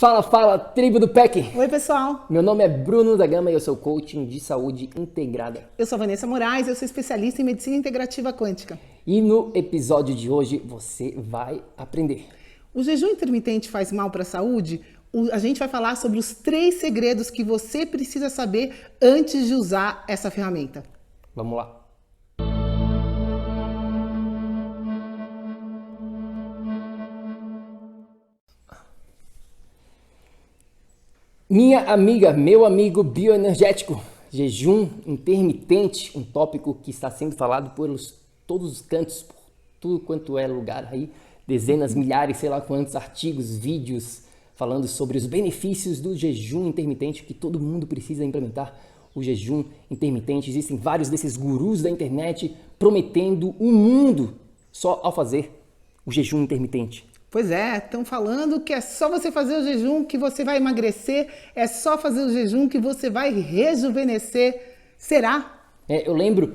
Fala, fala, tribo do PEC! Oi, pessoal! Meu nome é Bruno da Gama e eu sou coaching de saúde integrada. Eu sou Vanessa Moraes, eu sou especialista em medicina integrativa quântica. E no episódio de hoje você vai aprender. O jejum intermitente faz mal para a saúde? A gente vai falar sobre os 3 segredos que você precisa saber antes de usar essa ferramenta. Vamos lá. Minha amiga, meu amigo bioenergético, jejum intermitente, um tópico que está sendo falado por todos os cantos, por tudo quanto é lugar aí, dezenas, milhares, sei lá quantos artigos, vídeos falando sobre os benefícios do jejum intermitente que todo mundo precisa implementar. O jejum intermitente, existem vários desses gurus da internet prometendo um mundo só ao fazer o jejum intermitente. Pois é, estão falando que é só você fazer o jejum que você vai emagrecer, é só fazer o jejum que você vai rejuvenescer. Será? Eu lembro,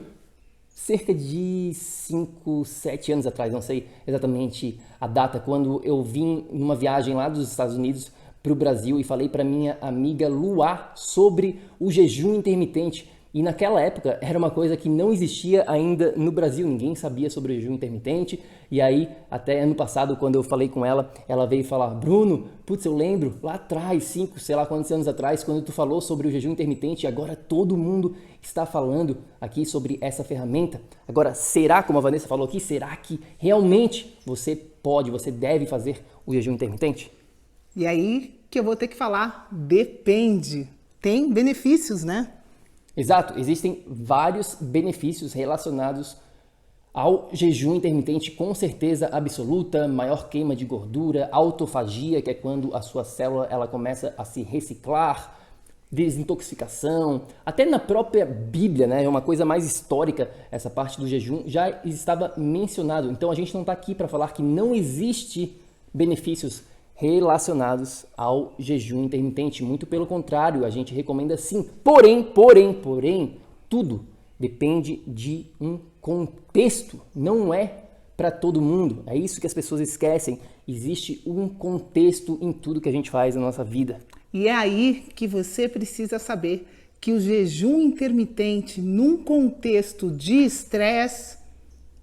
cerca de 5, 7 anos atrás, não sei exatamente a data, quando eu vim numa viagem lá dos Estados Unidos para o Brasil e falei para minha amiga Luá sobre o jejum intermitente. E naquela época era uma coisa que não existia ainda no Brasil, ninguém sabia sobre o jejum intermitente. E aí, até ano passado, quando eu falei com ela, ela veio falar: Bruno, putz, eu lembro lá atrás, 5, sei lá quantos anos atrás, quando tu falou sobre o jejum intermitente, agora todo mundo está falando aqui sobre essa ferramenta. Agora, será, como a Vanessa falou aqui, será que realmente você pode, você deve fazer o jejum intermitente? E aí que eu vou ter que falar, depende. Tem benefícios, né? Exato, existem vários benefícios relacionados ao jejum intermitente, com certeza absoluta, maior queima de gordura, autofagia, que é quando a sua célula ela começa a se reciclar, desintoxicação, até na própria Bíblia, né, é uma coisa mais histórica, essa parte do jejum já estava mencionado. Então a gente não está aqui para falar que não existe benefícios relacionados ao jejum intermitente, muito pelo contrário, a gente recomenda sim. Porém, tudo depende de um contexto, não é para todo mundo. É isso que as pessoas esquecem. Existe um contexto em tudo que a gente faz na nossa vida. E é aí que você precisa saber que o jejum intermitente num contexto de estresse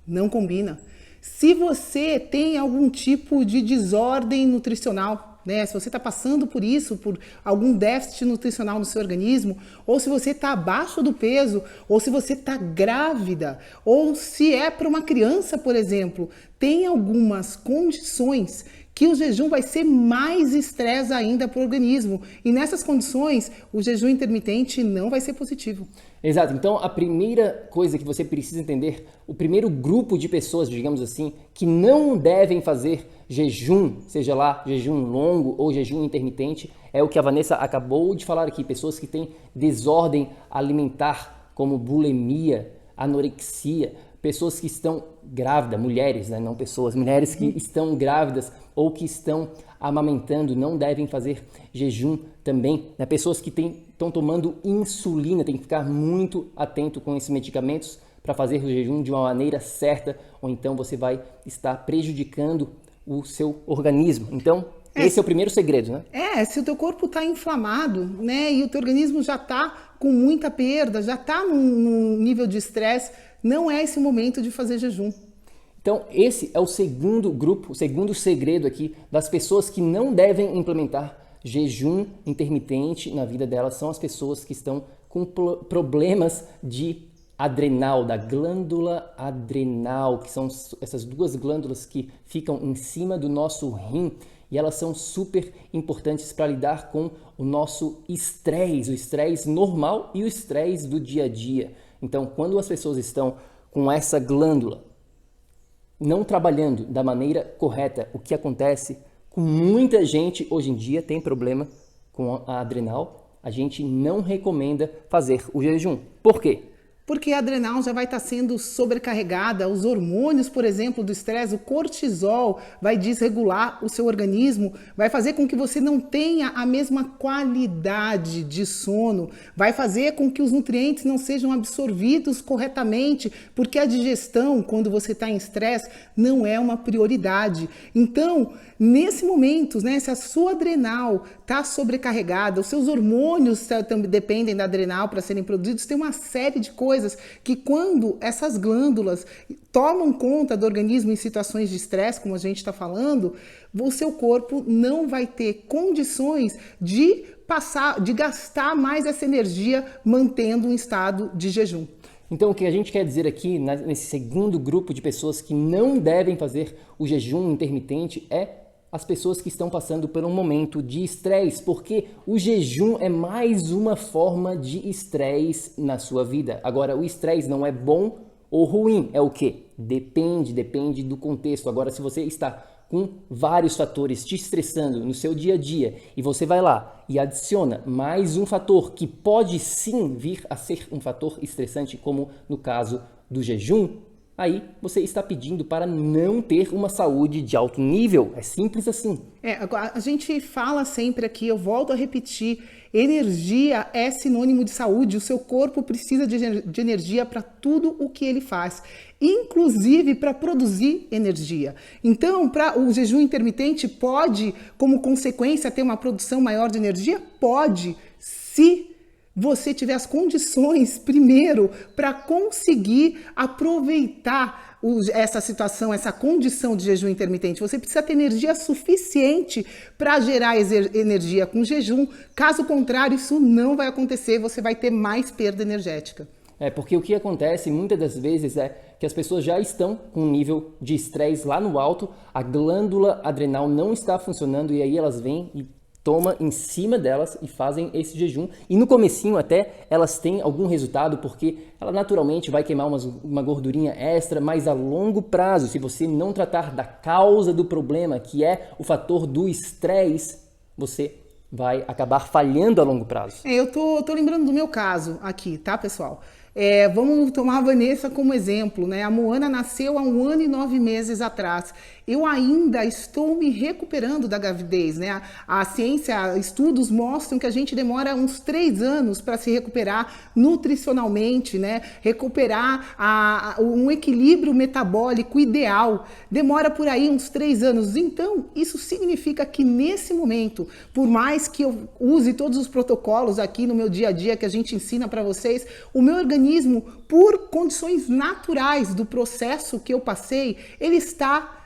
não combina. Se você tem algum tipo de desordem nutricional, né? Se você está passando por isso, por algum déficit nutricional no seu organismo, ou se você está abaixo do peso, ou se você está grávida, ou se é para uma criança, por exemplo, tem algumas condições que o jejum vai ser mais estresse ainda para o organismo. E nessas condições, o jejum intermitente não vai ser positivo. Exato. Então, a primeira coisa que você precisa entender, o primeiro grupo de pessoas, digamos assim, que não devem fazer jejum, seja lá jejum longo ou jejum intermitente, é o que a Vanessa acabou de falar aqui. Pessoas que têm desordem alimentar, como bulimia, anorexia, pessoas que estão grávidas, mulheres, né? Não pessoas, mulheres que estão grávidas ou que estão amamentando não devem fazer jejum também, né? Pessoas que estão tomando insulina, tem que ficar muito atento com esses medicamentos para fazer o jejum de uma maneira certa, ou então você vai estar prejudicando o seu organismo. Então, esse é o primeiro segredo, né? Se o teu corpo está inflamado, né, e o teu organismo já está com muita perda, já está num nível de estresse, não é esse o momento de fazer jejum. Então, esse é o segundo grupo, o segundo segredo aqui das pessoas que não devem implementar jejum intermitente na vida delas, são as pessoas que estão com problemas de adrenal, da glândula adrenal, que são essas duas glândulas que ficam em cima do nosso rim, e elas são super importantes para lidar com o nosso estresse, o estresse normal e o estresse do dia a dia. Então, quando as pessoas estão com essa glândula não trabalhando da maneira correta, o que acontece com muita gente hoje em dia tem problema com a adrenal, a gente não recomenda fazer o jejum. Por quê? Porque a adrenal já vai estar sendo sobrecarregada, os hormônios, por exemplo, do estresse, o cortisol vai desregular o seu organismo, vai fazer com que você não tenha a mesma qualidade de sono, vai fazer com que os nutrientes não sejam absorvidos corretamente, porque a digestão, quando você está em estresse, não é uma prioridade. Então, nesse momento, né, se a sua adrenal está sobrecarregada, os seus hormônios também dependem da adrenal para serem produzidos, tem uma série de coisas que quando essas glândulas tomam conta do organismo em situações de estresse, como a gente está falando, o seu corpo não vai ter condições de gastar mais essa energia mantendo um estado de jejum. Então, o que a gente quer dizer aqui, nesse segundo grupo de pessoas que não devem fazer o jejum intermitente, é as pessoas que estão passando por um momento de estresse, porque o jejum é mais uma forma de estresse na sua vida. Agora, o estresse não é bom ou ruim, é o quê? Depende do contexto. Agora, se você está com vários fatores te estressando no seu dia a dia e você vai lá e adiciona mais um fator que pode sim vir a ser um fator estressante, como no caso do jejum, aí você está pedindo para não ter uma saúde de alto nível. É simples assim. A gente fala sempre aqui, eu volto a repetir, energia é sinônimo de saúde. O seu corpo precisa de energia para tudo o que ele faz, inclusive para produzir energia. Então, o jejum intermitente pode, como consequência, ter uma produção maior de energia? Pode, se você tiver as condições, primeiro, para conseguir aproveitar essa situação, essa condição de jejum intermitente. Você precisa ter energia suficiente para gerar energia com jejum. Caso contrário, isso não vai acontecer, você vai ter mais perda energética. Porque o que acontece muitas das vezes é que as pessoas já estão com um nível de estresse lá no alto, a glândula adrenal não está funcionando e aí elas vêm e toma em cima delas e fazem esse jejum. E no comecinho até elas têm algum resultado, porque ela naturalmente vai queimar uma gordurinha extra, mas a longo prazo, se você não tratar da causa do problema, que é o fator do estresse, você vai acabar falhando a longo prazo. Eu tô lembrando do meu caso aqui, tá, pessoal? Vamos tomar a Vanessa como exemplo, né? A Moana nasceu há 1 ano e 9 meses atrás. Eu ainda estou me recuperando da gravidez, né? A ciência, estudos mostram que a gente demora uns 3 anos para se recuperar nutricionalmente, né? Recuperar um equilíbrio metabólico ideal. Demora por aí uns 3 anos. Então, isso significa que nesse momento, por mais que eu use todos os protocolos aqui no meu dia a dia que a gente ensina para vocês, o meu organismo, por condições naturais do processo que eu passei, ele está...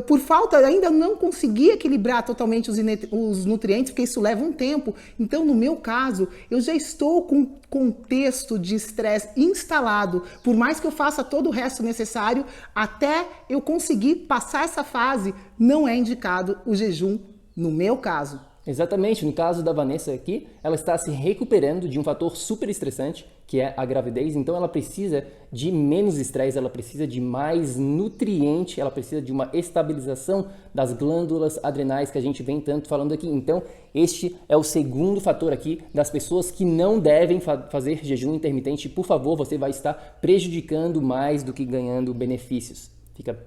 por falta, ainda não consegui equilibrar totalmente os nutrientes, porque isso leva um tempo. Então, no meu caso, eu já estou com um contexto de estresse instalado. Por mais que eu faça todo o resto necessário, até eu conseguir passar essa fase, não é indicado o jejum, no meu caso. Exatamente, no caso da Vanessa aqui, ela está se recuperando de um fator super estressante, que é a gravidez, então ela precisa de menos estresse, ela precisa de mais nutriente, ela precisa de uma estabilização das glândulas adrenais que a gente vem tanto falando aqui. Então, este é o segundo fator aqui das pessoas que não devem fazer jejum intermitente. Por favor, você vai estar prejudicando mais do que ganhando benefícios. Fica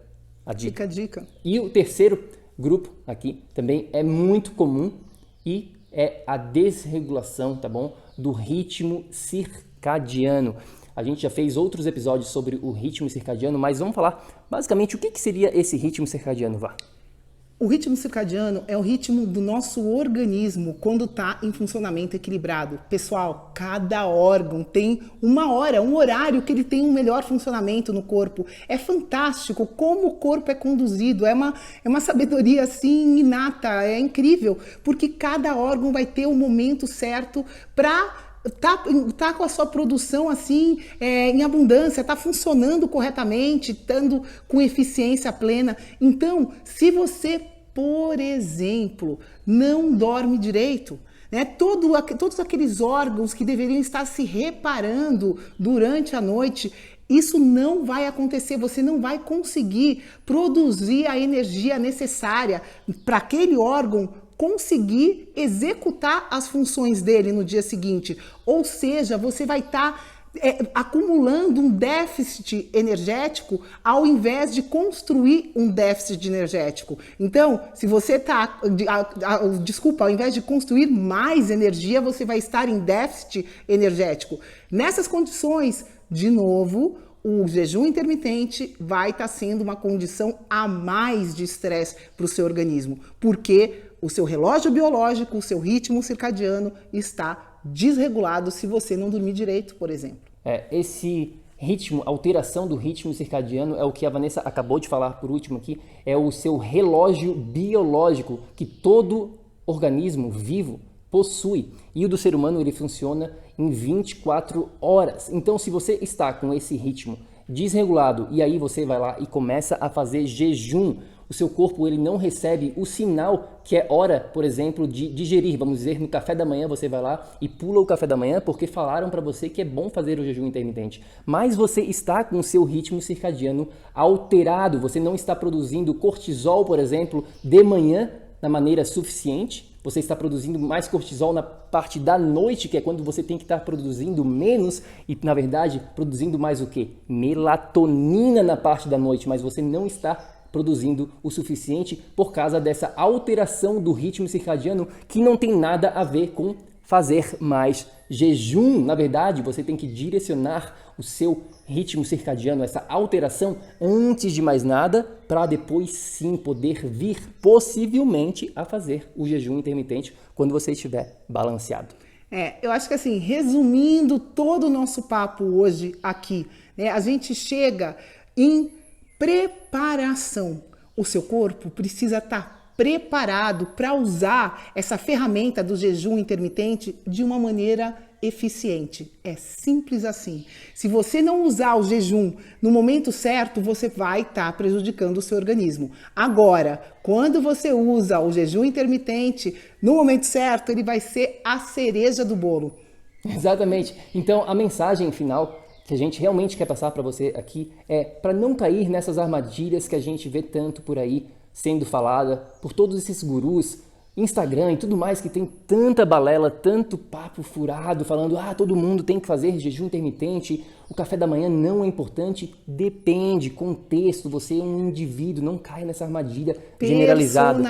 a dica. Fica a dica. E o terceiro grupo aqui também é muito comum, e é a desregulação, tá bom? Do ritmo circadiano. A gente já fez outros episódios sobre o ritmo circadiano, mas vamos falar basicamente o que seria esse ritmo circadiano, Vá? O ritmo circadiano é o ritmo do nosso organismo quando está em funcionamento equilibrado. Pessoal, cada órgão tem uma hora, um horário que ele tem um melhor funcionamento no corpo. É fantástico como o corpo é conduzido, é uma sabedoria assim inata, é incrível, porque cada órgão vai ter o momento certo para tá com a sua produção assim em abundância, tá funcionando corretamente, estando com eficiência plena. Então, se você, por exemplo, não dorme direito, né, todos aqueles órgãos que deveriam estar se reparando durante a noite, isso não vai acontecer, você não vai conseguir produzir a energia necessária para aquele órgão conseguir executar as funções dele no dia seguinte. Ou seja, você vai estar acumulando um déficit energético ao invés de construir um déficit energético. Então, se você está, ao invés de construir mais energia, você vai estar em déficit energético. Nessas condições, de novo, o jejum intermitente vai estar sendo uma condição a mais de estresse para o seu organismo, porque o seu relógio biológico, o seu ritmo circadiano está desregulado se você não dormir direito, por exemplo. Esse ritmo, alteração do ritmo circadiano é o que a Vanessa acabou de falar por último aqui, é o seu relógio biológico que todo organismo vivo possui. E o do ser humano ele funciona em 24 horas. Então, se você está com esse ritmo desregulado e aí você vai lá e começa a fazer jejum, o seu corpo ele não recebe o sinal que é hora, por exemplo, de digerir. Vamos dizer, no café da manhã você vai lá e pula o café da manhã porque falaram para você que é bom fazer o jejum intermitente. Mas você está com o seu ritmo circadiano alterado, você não está produzindo cortisol, por exemplo, de manhã da maneira suficiente. Você está produzindo mais cortisol na parte da noite, que é quando você tem que estar produzindo menos e, na verdade, produzindo mais o quê? Melatonina na parte da noite, mas você não está produzindo o suficiente por causa dessa alteração do ritmo circadiano que não tem nada a ver com fazer mais jejum. Na verdade, você tem que direcionar o seu ritmo circadiano, essa alteração, antes de mais nada, para depois sim poder vir possivelmente a fazer o jejum intermitente quando você estiver balanceado. Eu acho que assim, resumindo todo o nosso papo hoje aqui, né, a gente chega em preparação. O seu corpo precisa estar preparado para usar essa ferramenta do jejum intermitente de uma maneira eficiente. É simples assim. Se você não usar o jejum no momento certo, você vai estar prejudicando o seu organismo. Agora, quando você usa o jejum intermitente no momento certo, ele vai ser a cereja do bolo. Exatamente. Então, a mensagem final que a gente realmente quer passar para você aqui é para não cair nessas armadilhas que a gente vê tanto por aí sendo falada por todos esses gurus, Instagram e tudo mais, que tem tanta balela, tanto papo furado falando todo mundo tem que fazer jejum intermitente, o café da manhã não é importante. Depende, contexto, você é um indivíduo, não cai nessa armadilha generalizada.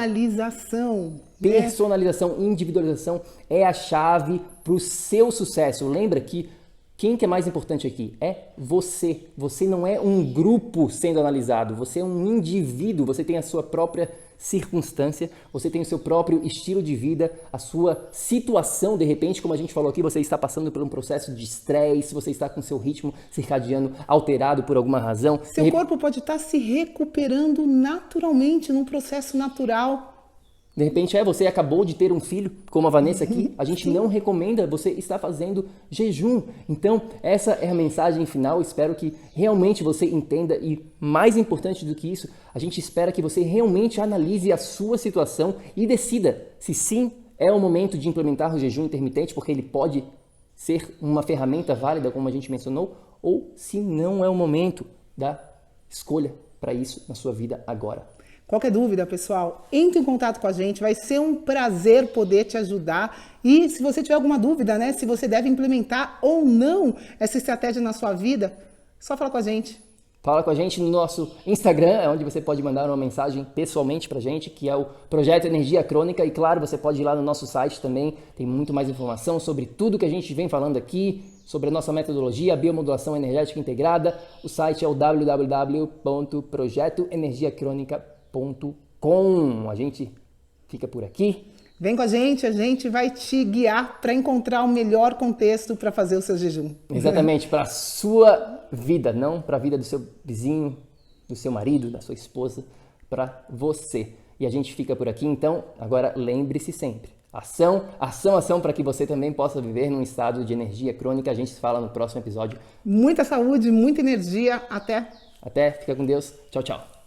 Personalização, individualização é a chave para o seu sucesso. Lembra que quem que é mais importante aqui? É você. Você não é um grupo sendo analisado, você é um indivíduo, você tem a sua própria circunstância, você tem o seu próprio estilo de vida, a sua situação, de repente, como a gente falou aqui, você está passando por um processo de estresse, você está com seu ritmo circadiano alterado por alguma razão. Seu corpo pode estar se recuperando naturalmente, num processo natural. De repente, você acabou de ter um filho, como a Vanessa aqui, a gente não recomenda você estar fazendo jejum. Então, essa é a mensagem final, espero que realmente você entenda e, mais importante do que isso, a gente espera que você realmente analise a sua situação e decida se sim é o momento de implementar o jejum intermitente, porque ele pode ser uma ferramenta válida, como a gente mencionou, ou se não é o momento da escolha para isso na sua vida agora. Qualquer dúvida, pessoal, entre em contato com a gente, vai ser um prazer poder te ajudar. E se você tiver alguma dúvida, né, se você deve implementar ou não essa estratégia na sua vida, só fala com a gente. Fala com a gente no nosso Instagram, onde você pode mandar uma mensagem pessoalmente pra gente, que é o Projeto Energia Crônica. E claro, você pode ir lá no nosso site também, tem muito mais informação sobre tudo que a gente vem falando aqui, sobre a nossa metodologia, a biomodulação energética integrada. O site é o www.projetoenergiacronica.com. A gente fica por aqui. Vem com a gente vai te guiar para encontrar o melhor contexto para fazer o seu jejum. Exatamente, para a sua vida, não para a vida do seu vizinho, do seu marido, da sua esposa, para você. E a gente fica por aqui, então, agora lembre-se sempre, ação, ação, ação, para que você também possa viver num estado de energia crônica. A gente se fala no próximo episódio. Muita saúde, muita energia, até. Fica com Deus, tchau, tchau.